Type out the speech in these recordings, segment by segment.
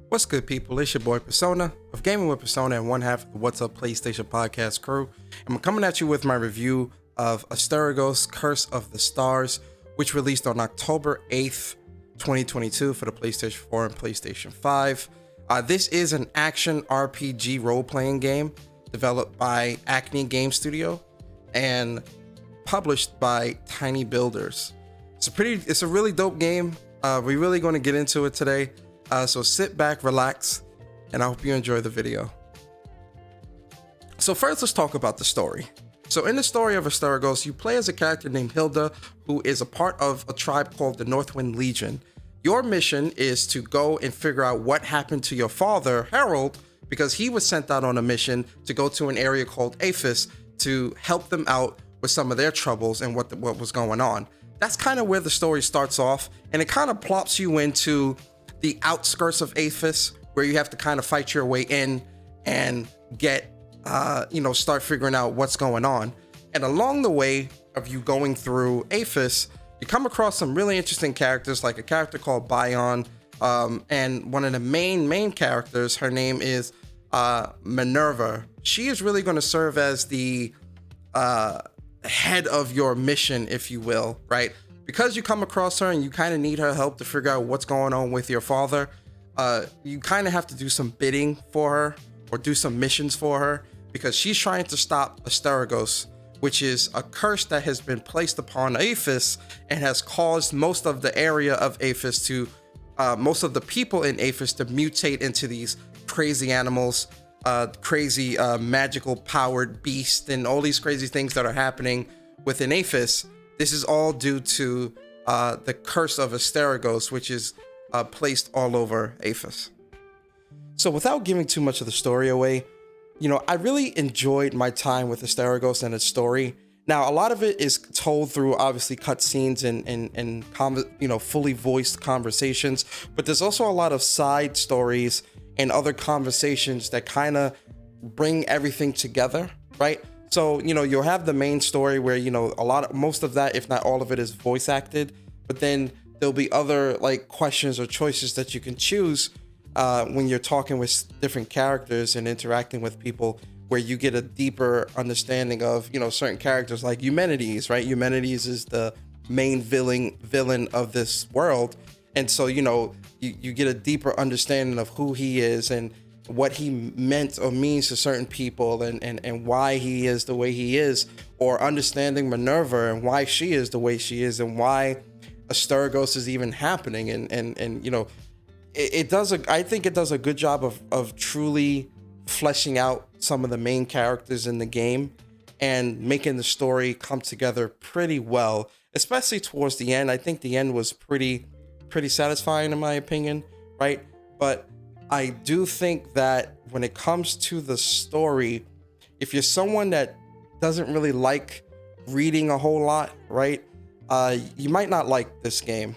What's good, people? It's your boy Persona of Gaming with Persona and one half of the What's Up PlayStation podcast crew. And I'm coming at you with my review of Asterigos Curse of the Stars, which released on October 8th, 2022 for the PlayStation 4 and PlayStation 5. This is an action RPG role-playing game developed by Acme Game Studio and published by Tiny Builders. It's a really dope game. We're really going to get into it today. So sit back, relax, and I hope you enjoy the video. So first, let's talk about the story. So in the story of Asterigos, you play as a character named Hilda, who is a part of a tribe called the Northwind Legion. Your mission is to go and figure out what happened to your father, Harold, because he was sent out on a mission to go to an area called Aphes to help them out with some of their troubles and what was going on. That's kind of where the story starts off, and it kind of plops you into the outskirts of Aphes, where you have to kind of fight your way in and get, start figuring out what's going on. And along the way of you going through Aphes, you come across some really interesting characters, like a character called Bion, and one of the main characters, her name is Minerva. She is really going to serve as the head of your mission, if you will, right? Because you come across her and you kind of need her help to figure out what's going on with your father, you kind of have to do some bidding for her or do some missions for her, because she's trying to stop Asterigos, which is a curse that has been placed upon Aphes and has caused most of the area of Aphes to, most of the people in Aphes to mutate into these crazy animals, crazy magical powered beasts, and all these crazy things that are happening within Aphes. This is all due to the curse of Asterigos, which is placed all over Aphes. So without giving too much of the story away, I really enjoyed my time with Asterigos and its story. Now, a lot of it is told through obviously cutscenes and fully voiced conversations, but there's also a lot of side stories and other conversations that kind of bring everything together, right? So, you'll have the main story where, most of that, if not all of it, is voice acted, but then there'll be other questions or choices that you can choose when you're talking with different characters and interacting with people, where you get a deeper understanding of, certain characters like Eumenides, right? Eumenides is the main villain of this world. And so, you get a deeper understanding of who he is and what he meant or means to certain people, and why he is the way he is, or understanding Minerva and why she is the way she is, and why Asterigos is even happening. I think it does a good job of truly fleshing out some of the main characters in the game and making the story come together pretty well, especially towards the end. I think the end was pretty satisfying in my opinion, right? But I do think that when it comes to the story, if you're someone that doesn't really like reading a whole lot, right, you might not like this game,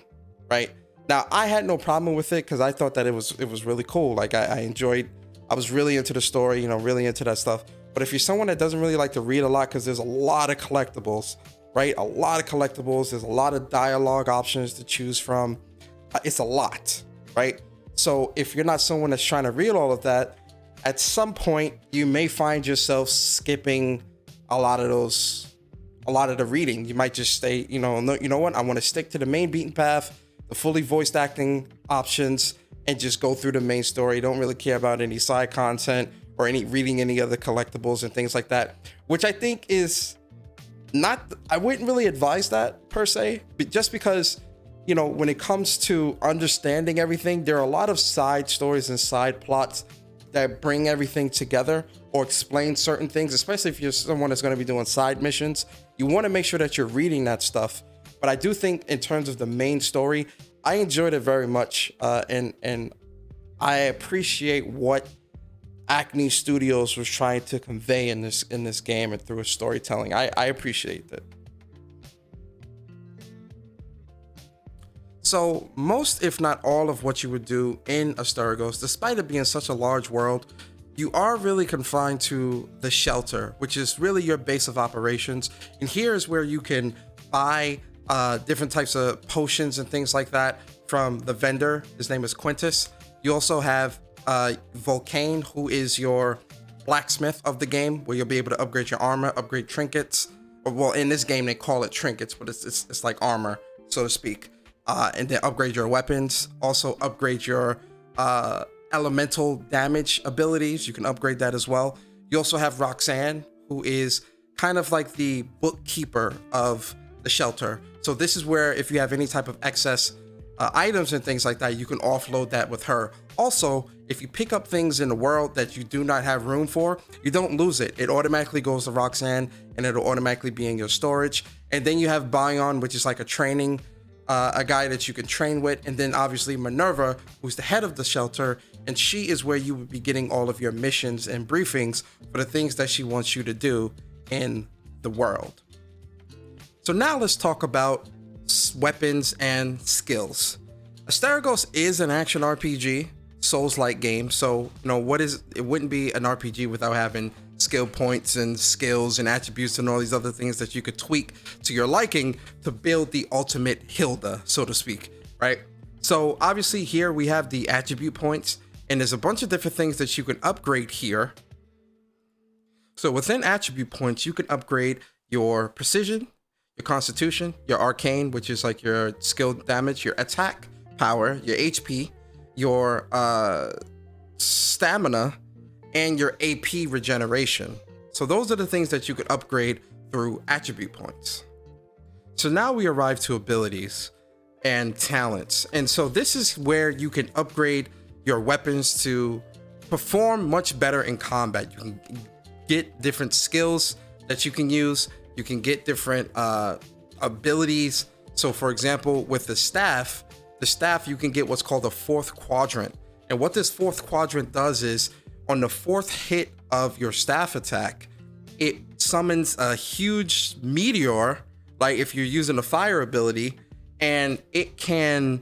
right? Now, I had no problem with it because I thought that it was really cool. I was really into the story, really into that stuff. But if you're someone that doesn't really like to read a lot, because there's a lot of collectibles, right? A lot of collectibles. There's a lot of dialogue options to choose from. It's a lot, right? So if you're not someone that's trying to read all of that, at some point you may find yourself skipping a lot of the reading. You might just say, no, you know what? I want to stick to the main beaten path, the fully voiced acting options, and just go through the main story. Don't really care about any side content or reading any other collectibles and things like that, which I think is not, I wouldn't really advise that per se, but just because, when it comes to understanding everything, there are a lot of side stories and side plots that bring everything together or explain certain things, especially if you're someone that's going to be doing side missions. You want to make sure that you're reading that stuff. But I do think in terms of the main story, I enjoyed it very much. And I appreciate what Acme Studios was trying to convey in this game and through its storytelling. I appreciate it. So most, if not all, of what you would do in Asterigos, despite it being such a large world, you are really confined to the shelter, which is really your base of operations. And here is where you can buy different types of potions and things like that from the vendor. His name is Quintus. You also have Volcane, who is your blacksmith of the game, where you'll be able to upgrade your armor, upgrade trinkets. Or, well, in this game they call it trinkets, but it's like armor, so to speak. And then upgrade your weapons. Also upgrade your elemental damage abilities. You can upgrade that as well. You also have Roxanne, who is kind of like the bookkeeper of the shelter. So this is where if you have any type of excess items and things like that, you can offload that with her. Also, if you pick up things in the world that you do not have room for, you don't lose it. It automatically goes to Roxanne and it'll automatically be in your storage. And then you have Bion, which is like a training, a guy that you can train with. And then obviously Minerva, who's the head of the shelter. And she is where you would be getting all of your missions and briefings for the things that she wants you to do in the world. So now let's talk about weapons and skills. Asterigos is an action RPG, Souls-like game. So, it wouldn't be an RPG without having skill points and skills and attributes and all these other things that you could tweak to your liking to build the ultimate Hilda, so to speak, right? So obviously here we have the attribute points, and there's a bunch of different things that you can upgrade here. So within attribute points, you can upgrade your precision, your constitution, your arcane, which is like your skill damage, your attack power, your HP, your stamina, and your AP regeneration. So those are the things that you could upgrade through attribute points. So now we arrive to abilities and talents. And so this is where you can upgrade your weapons to perform much better in combat. You can get different skills that you can use. You can get different abilities. So for example, with the staff you can get what's called a fourth quadrant. And what this fourth quadrant does is on the fourth hit of your staff attack, it summons a huge meteor, like if you're using a fire ability, and it can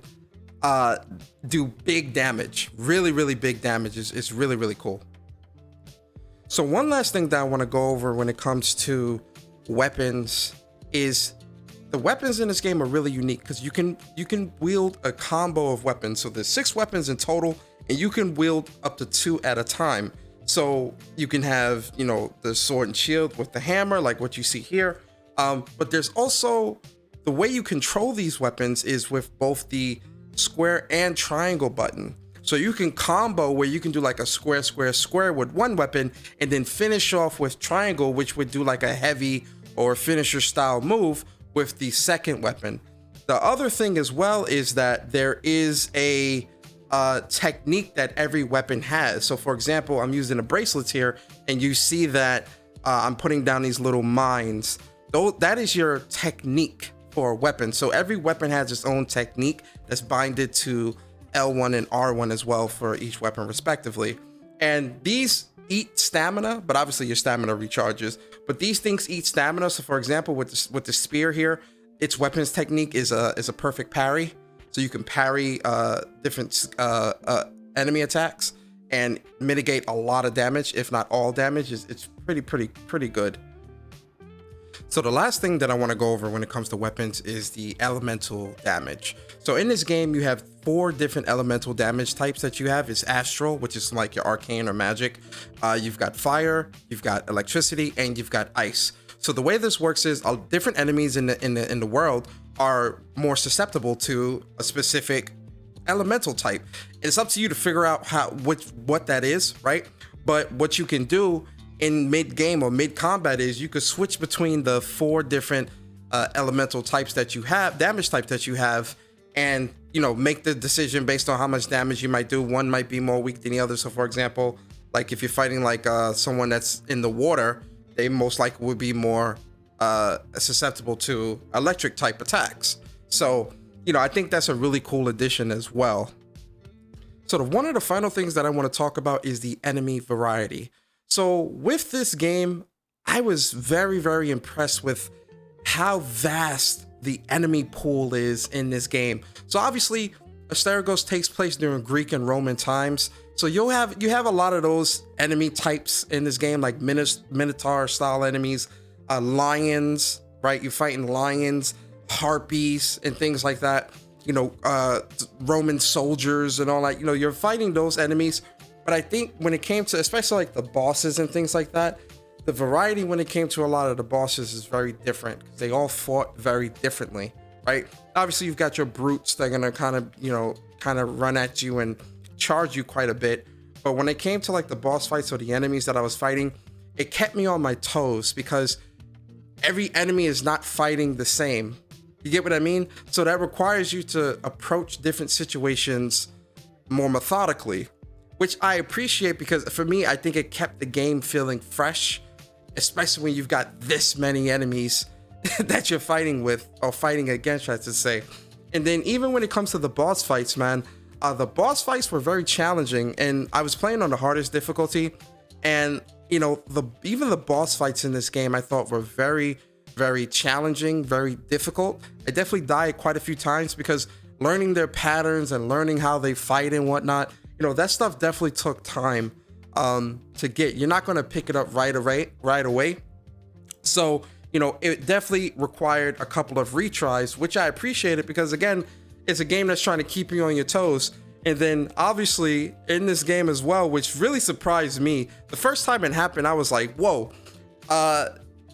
do big damage, really big damage. It's really cool. So one last thing that I want to go over when it comes to weapons is the weapons in this game are really unique because you can wield a combo of weapons. So there's 6 weapons in total, and you can wield up to 2 at a time. So you can have, the sword and shield with the hammer, like what you see here. But there's also the way you control these weapons is with both the square and triangle button. So you can combo where you can do like a square with one weapon and then finish off with triangle, which would do like a heavy or finisher style move with the second weapon. The other thing as well is that there is a technique that every weapon has. So for example, I'm using a bracelet here and you see that I'm putting down these little mines. Though that is your technique for a weapon. So every weapon has its own technique that's binded to L1 and R1 as well for each weapon respectively. And these eat stamina, but obviously your stamina recharges, but these things eat stamina. So for example, with the spear here, its weapons technique is a perfect parry. So you can parry different enemy attacks and mitigate a lot of damage, if not all damage. It's pretty good. So the last thing that I want to go over when it comes to weapons is the elemental damage. So in this game, you have 4 different elemental damage types that you have. It's astral, which is like your arcane or magic. You've got fire, you've got electricity, and you've got ice. So the way this works is different enemies in the world are more susceptible to a specific elemental type. It's up to you to figure out what that is, right? But what you can do in mid-game or mid-combat is you could switch between the 4 different elemental types that you have, damage types that you have, and make the decision based on how much damage you might do. One might be more weak than the other. So for example, like if you're fighting like someone that's in the water, they most likely would be more susceptible to electric type attacks. So I think that's a really cool addition as well. So one of the final things that I want to talk about is the enemy variety. So with this game, I was very impressed with how vast the enemy pool is in this game. So obviously, Asterigos takes place during Greek and Roman times. So you have a lot of those enemy types in this game, like Minotaur style enemies, lions, right? You're fighting lions, harpies, and things like that. Roman soldiers and all that. You're fighting those enemies. But I think when it came to especially like the bosses and things like that, the variety when it came to a lot of the bosses is very different because they all fought very differently, right? Obviously, you've got your brutes that are gonna kind of run at you and charge you quite a bit. But when it came to like the boss fights or the enemies that I was fighting, it kept me on my toes because every enemy is not fighting the same. You get what I mean? So that requires you to approach different situations more methodically, which I appreciate because for me, I think it kept the game feeling fresh, especially when you've got this many enemies that you're fighting with or fighting against, I should say. And then even when it comes to the boss fights, man, the boss fights were very challenging, and I was playing on the hardest difficulty, and even the boss fights in this game I thought were very, very challenging, very difficult. I definitely died quite a few times because learning their patterns and learning how they fight and whatnot, that stuff definitely took time to get. You're not going to pick it up right away. So, it definitely required a couple of retries, which I appreciated because, again, it's a game that's trying to keep you on your toes. And then, obviously, in this game as well, which really surprised me, the first time it happened, I was like, whoa,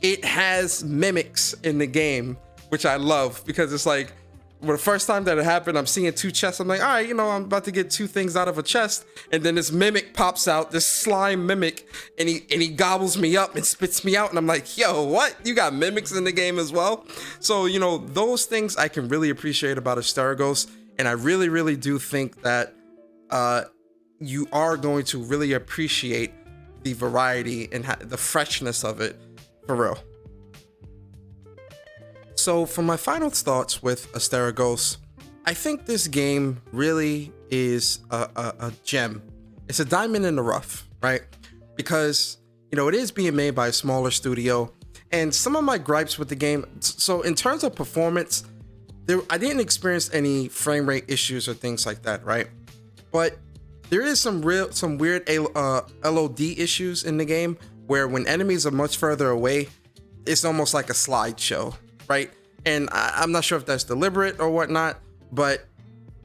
it has mimics in the game, which I love because it's like, the first time that it happened, I'm seeing two chests. I'm like, all right, I'm about to get two things out of a chest. And then this mimic pops out, this slime mimic, and he gobbles me up and spits me out. And I'm like, yo, what? You got mimics in the game as well? So, those things I can really appreciate about Asterigos. And I really, really do think that you are going to really appreciate the variety and the freshness of it for real. So for my final thoughts with Asterigos, I think this game really is a gem. It's a diamond in the rough, right? Because, it is being made by a smaller studio. And some of my gripes with the game, so in terms of performance, I didn't experience any frame rate issues or things like that, right? But there is some weird LOD issues in the game where when enemies are much further away, it's almost like a slideshow, right? And I'm not sure if that's deliberate or whatnot, but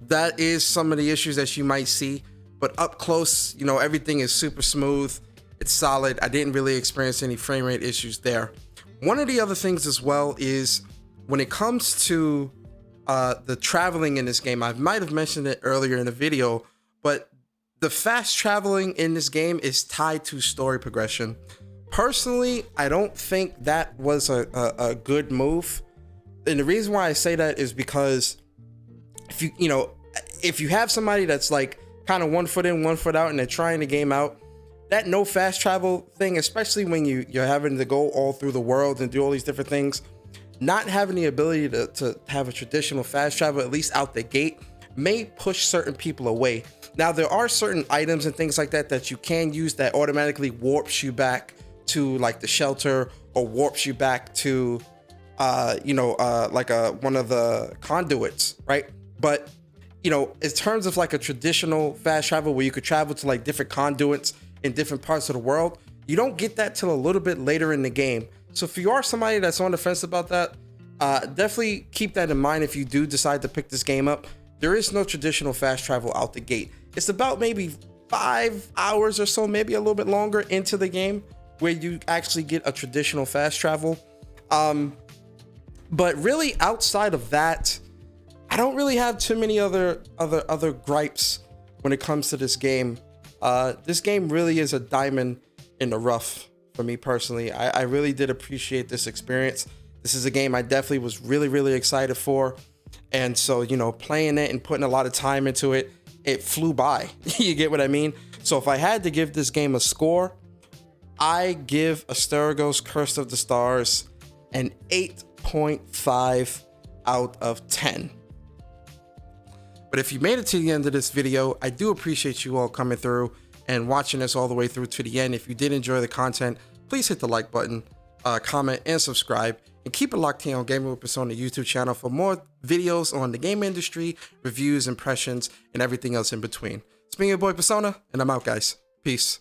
that is some of the issues that you might see. But up close, everything is super smooth. It's solid. I didn't really experience any frame rate issues there. One of the other things as well is when it comes to the traveling in this game, I might have mentioned it earlier in the video, but the fast traveling in this game is tied to story progression. Personally, I don't think that was a good move. And the reason why I say that is because if you have somebody that's like kind of 1 foot in, 1 foot out, and they're trying the game out, that no fast travel thing, especially when you're having to go all through the world and do all these different things, not having the ability to have a traditional fast travel, at least out the gate, may push certain people away. Now, there are certain items and things like that you can use that automatically warps you back to like the shelter or warps you back to like one of the conduits, right? But in terms of like a traditional fast travel where you could travel to like different conduits in different parts of the world, you don't get that till a little bit later in the game. So if you are somebody that's on the fence about that, definitely keep that in mind if you do decide to pick this game up. There is no traditional fast travel out the gate. It's about maybe 5 hours or so, maybe a little bit longer into the game where you actually get a traditional fast travel. But really outside of that, I don't really have too many other gripes when it comes to this game. This game really is a diamond in the rough for me personally. I really did appreciate this experience. This is a game I definitely was really, really excited for. And so, playing it and putting a lot of time into it, it flew by. You get what I mean? So if I had to give this game a score, I give Asterigos Curse of the Stars an 8.5 out of 10. But if you made it to the end of this video, I do appreciate you all coming through and watching this all the way through to the end. If you did enjoy the content, please hit the like button, comment, and subscribe. And keep it locked here on Gaming with Persona YouTube channel for more videos on the game industry, reviews, impressions, and everything else in between. It's been your boy Persona, and I'm out, guys. Peace.